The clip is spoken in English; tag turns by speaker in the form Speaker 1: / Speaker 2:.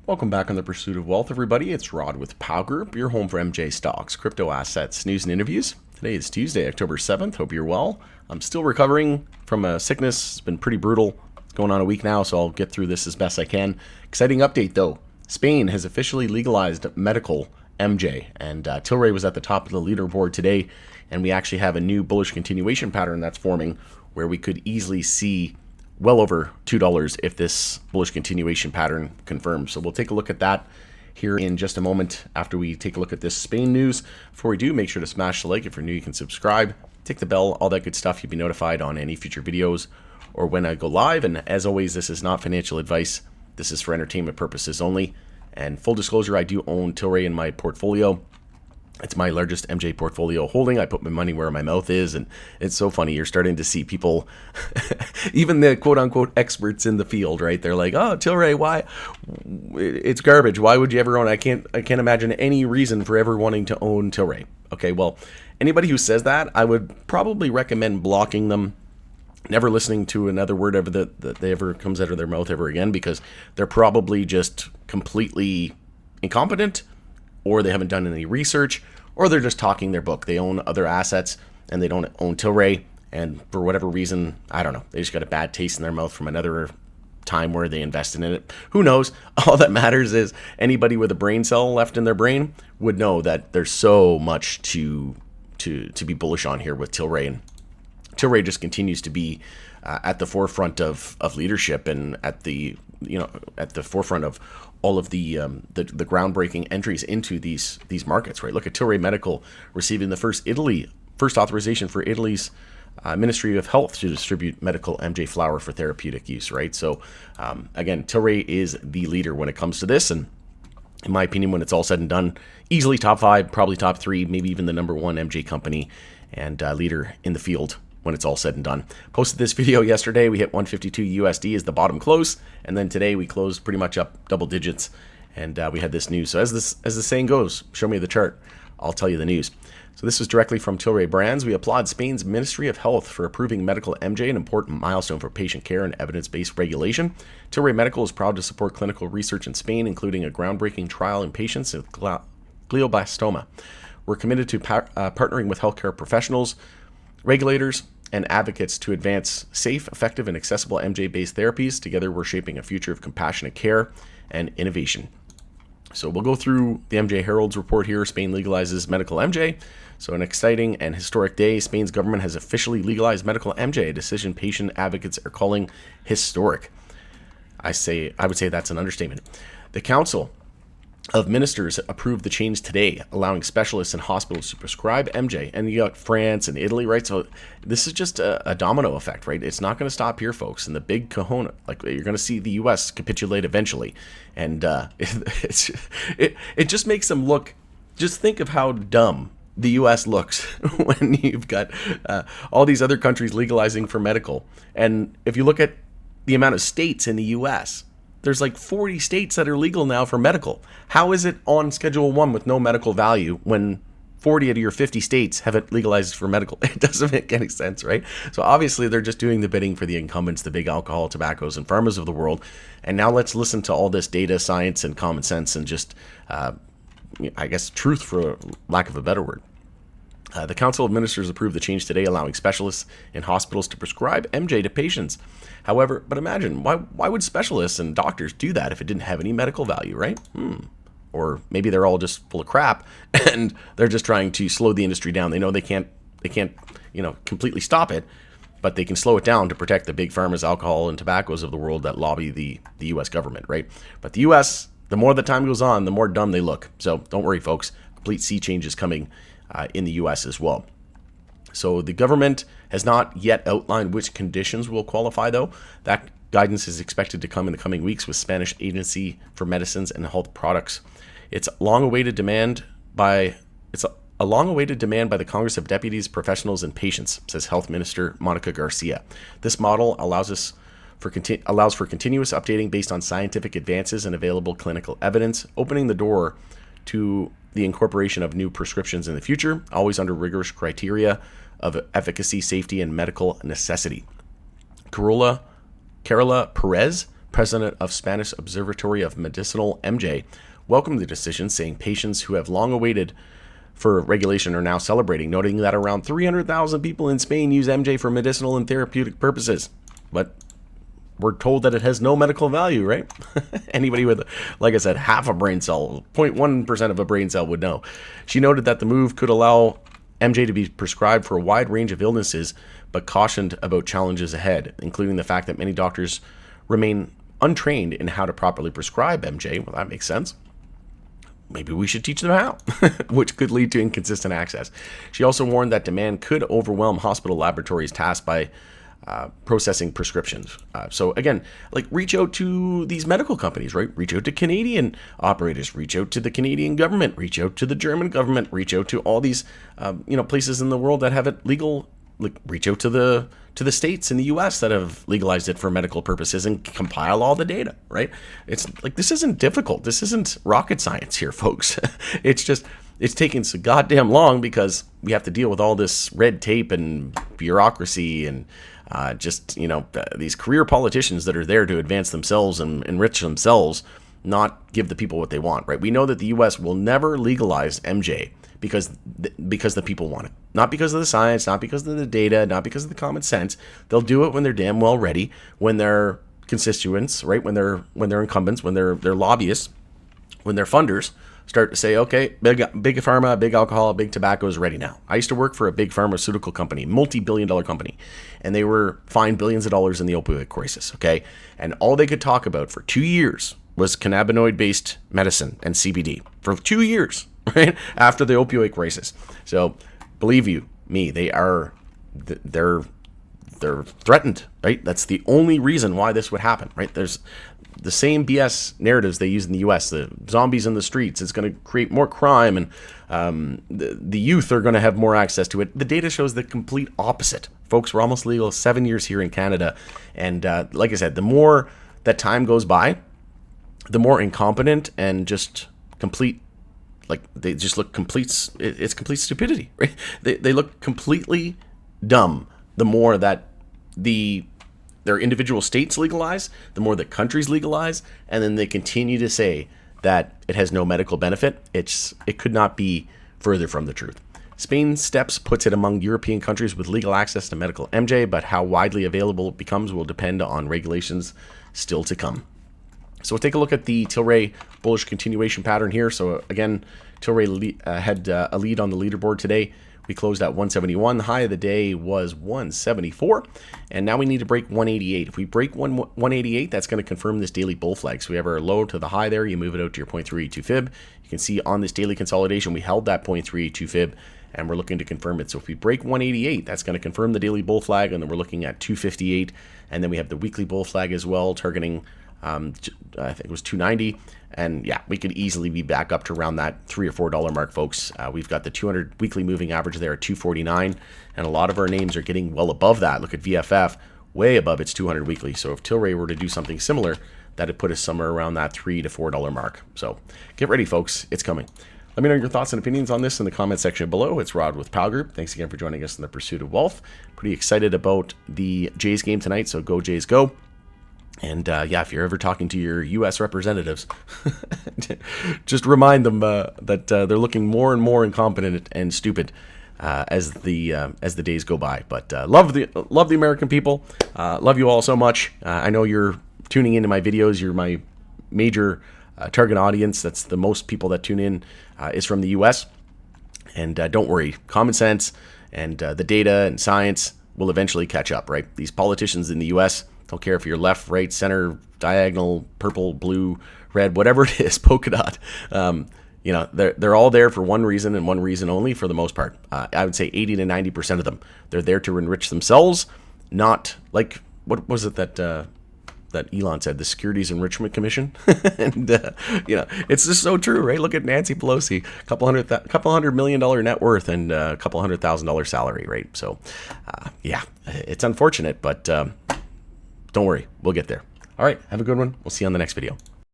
Speaker 1: Welcome back on The Pursuit of Wealth, everybody. It's Rod with Pow Group, your home for MJ stocks, crypto assets, news, and interviews. Today is Tuesday, October 7th. Hope you're well. I'm still recovering from a sickness. It's been pretty brutal. It's going on a week now, so I'll get through this as best I can. Exciting update, though. Spain has officially legalized medical MJ, and Tilray was at the top of the leaderboard today, and we actually have a new bullish continuation pattern that's forming where we could easily see well over $2 if this bullish continuation pattern confirms. So we'll take a look at that here in just a moment after we take a look at this Spain news. Before we do, make sure to smash the like. If you're new, you can subscribe, tick the bell, all that good stuff. You'll be notified on any future videos or when I go live. And as always, this is not financial advice. This is for entertainment purposes only. And full disclosure, I do own Tilray in my portfolio. It's my largest MJ portfolio holding. I put my money where my mouth is, and it's so funny. You're starting to see people, even the quote-unquote experts in the field, right? They're like, "Oh, Tilray, why? It's garbage. Why would you ever own it? I can't imagine any reason for ever wanting to own Tilray." Okay, well, anybody who says that, I would probably recommend blocking them, never listening to another word ever that ever comes out of their mouth ever again, because they're probably just completely incompetent, or they haven't done any research, or they're just talking their book. They own other assets and they don't own Tilray, and for whatever reason, I don't know, they just got a bad taste in their mouth from another time where they invested in it. Who knows? All that matters is anybody with a brain cell left in their brain would know that there's so much to be bullish on here with Tilray, and Tilray just continues to be at the forefront of leadership, and at the forefront of all of the groundbreaking entries into these markets, right? Look at Tilray Medical receiving the first authorization for Italy's Ministry of Health to distribute medical MJ flower for therapeutic use, right? So again, Tilray is the leader when it comes to this, and in my opinion, when it's all said and done, easily top 5, probably top 3, maybe even the number 1 MJ company and leader in the field when it's all said and done. Posted this video yesterday. We hit 152 USD as the bottom close, and then today we closed pretty much up double digits, and we had this news. So as the saying goes, show me the chart, I'll tell you the news. So this was directly from Tilray Brands. We applaud Spain's Ministry of Health for approving medical MJ, an important milestone for patient care and evidence-based regulation. Tilray Medical is proud to support clinical research in Spain, including a groundbreaking trial in patients with glioblastoma. We're committed to partnering with healthcare professionals, regulators, and advocates to advance safe, effective, and accessible MJ-based therapies. Together, we're shaping a future of compassionate care and innovation. So we'll go through the MJ Herald's report here. Spain legalizes medical MJ. So an exciting and historic day. Spain's government has officially legalized medical MJ, a decision patient advocates are calling historic. I would say that's an understatement. The Council of Ministers approved the change today, allowing specialists and hospitals to prescribe MJ. And you got France and Italy, right? So this is just a domino effect, right? It's not going to stop here, folks. And the big kahuna, like you're going to see the U.S. capitulate eventually. And it just makes them look, just think of how dumb the U.S. looks when you've got all these other countries legalizing for medical. And if you look at the amount of states in the U.S., there's like 40 states that are legal now for medical. How is it on Schedule 1 with no medical value when 40 out of your 50 states have it legalized for medical? It doesn't make any sense, right? So obviously they're just doing the bidding for the incumbents, the big alcohol, tobaccos, and pharmas of the world. And now let's listen to all this data, science, and common sense, and just, I guess, truth, for lack of a better word. The Council of Ministers approved the change today, allowing specialists in hospitals to prescribe MJ to patients. However, but imagine, why would specialists and doctors do that if it didn't have any medical value, right? Or maybe they're all just full of crap and they're just trying to slow the industry down. They know they can't, completely stop it, but they can slow it down to protect the big pharmas, alcohol, and tobaccos of the world that lobby the U.S. government, right? But the U.S., the more the time goes on, the more dumb they look. So don't worry, folks. Complete sea change is coming in the U.S. as well. So the government has not yet outlined which conditions will qualify, though. That guidance is expected to come in the coming weeks with Spanish Agency for Medicines and Health Products. It's a long-awaited demand by the Congress of Deputies, Professionals, and Patients, says Health Minister Monica Garcia. This model allows for continuous updating based on scientific advances and available clinical evidence, opening the door to the incorporation of new prescriptions in the future, always under rigorous criteria of efficacy, safety, and medical necessity. Carola Perez, president of Spanish Observatory of Medicinal MJ, welcomed the decision, saying patients who have long awaited for regulation are now celebrating, noting that around 300,000 people in Spain use MJ for medicinal and therapeutic purposes. But we're told that it has no medical value, right? Anybody with, like I said, half a brain cell, 0.1% of a brain cell would know. She noted that the move could allow MJ to be prescribed for a wide range of illnesses, but cautioned about challenges ahead, including the fact that many doctors remain untrained in how to properly prescribe MJ. Well, that makes sense. Maybe we should teach them how, which could lead to inconsistent access. She also warned that demand could overwhelm hospital laboratories tasked by processing prescriptions. So again, like, reach out to these medical companies, right? Reach out to Canadian operators, reach out to the Canadian government, reach out to the German government, reach out to all these, places in the world that have it legal. Like, reach out to the states in the U.S. that have legalized it for medical purposes and compile all the data, right? It's like, this isn't difficult. This isn't rocket science here, folks. It's taking so goddamn long because we have to deal with all this red tape and bureaucracy and these career politicians that are there to advance themselves and enrich themselves, not give the people what they want, right? We know that the U.S. will never legalize MJ because the people want it. Not because of the science, not because of the data, not because of the common sense. They'll do it when they're damn well ready, when their constituents, right, when they're incumbents, when they're lobbyists, when their funders start to say, okay, big pharma, big alcohol, big tobacco is ready now. I used to work for a big pharmaceutical company, multi-billion-dollar company, and they were fined billions of dollars in the opioid crisis, okay? And all they could talk about for 2 years was cannabinoid-based medicine and CBD for 2 years, right, after the opioid crisis. So believe you me, they're threatened, right? That's the only reason why this would happen, right? There's the same BS narratives they use in the U.S. The zombies in the streets. It's going to create more crime, and the youth are going to have more access to it. The data shows the complete opposite. Folks, we're almost legal 7 years here in Canada, and like I said, the more that time goes by, the more incompetent and just complete, like, they just look complete. It's complete stupidity, right? They look completely dumb. The more that their individual states legalize, the more the countries legalize, and then they continue to say that it has no medical benefit. It could not be further from the truth. Spain's steps puts it among European countries with legal access to medical MJ, but how widely available it becomes will depend on regulations still to come. So we'll take a look at the Tilray bullish continuation pattern here. So again, Tilray had a lead on the leaderboard today. We closed at 171. The high of the day was 174. And now we need to break 188. If we break 188, that's going to confirm this daily bull flag. So we have our low to the high there. You move it out to your 0.382 fib. You can see on this daily consolidation, we held that 0.382 fib, and we're looking to confirm it. So if we break 188, that's going to confirm the daily bull flag, and then we're looking at 258. And then we have the weekly bull flag as well, targeting, I think it was 290. And yeah, we could easily be back up to around that $3 or $4 mark, folks. We've got the 200 weekly moving average there at 249, and a lot of our names are getting well above that. Look at VFF, way above its 200 weekly. So if Tilray were to do something similar, that'd put us somewhere around that $3 to $4 mark. So get ready, folks. It's coming. Let me know your thoughts and opinions on this in the comment section below. It's Rod with Pal Group. Thanks again for joining us in the pursuit of wealth. Pretty excited about the Jays game tonight, so go Jays, go. And yeah, if you're ever talking to your U.S. representatives, just remind them that they're looking more and more incompetent and stupid as the days go by. But love the American people. Love you all so much. I know you're tuning into my videos. You're my major target audience. That's the most people that tune in is from the U.S. And don't worry, common sense and the data and science will eventually catch up. Right? These politicians in the U.S. don't care if you're left, right, center, diagonal, purple, blue, red, whatever it is, polka dot. They're all there for one reason and one reason only for the most part. I would say 80 to 90% of them. They're there to enrich themselves, not like, what was it that Elon said, the Securities Enrichment Commission? And, it's just so true, right? Look at Nancy Pelosi, couple $100 million net worth and a couple $100,000 salary, right? So, yeah, it's unfortunate, but don't worry, we'll get there. All right, have a good one. We'll see you on the next video.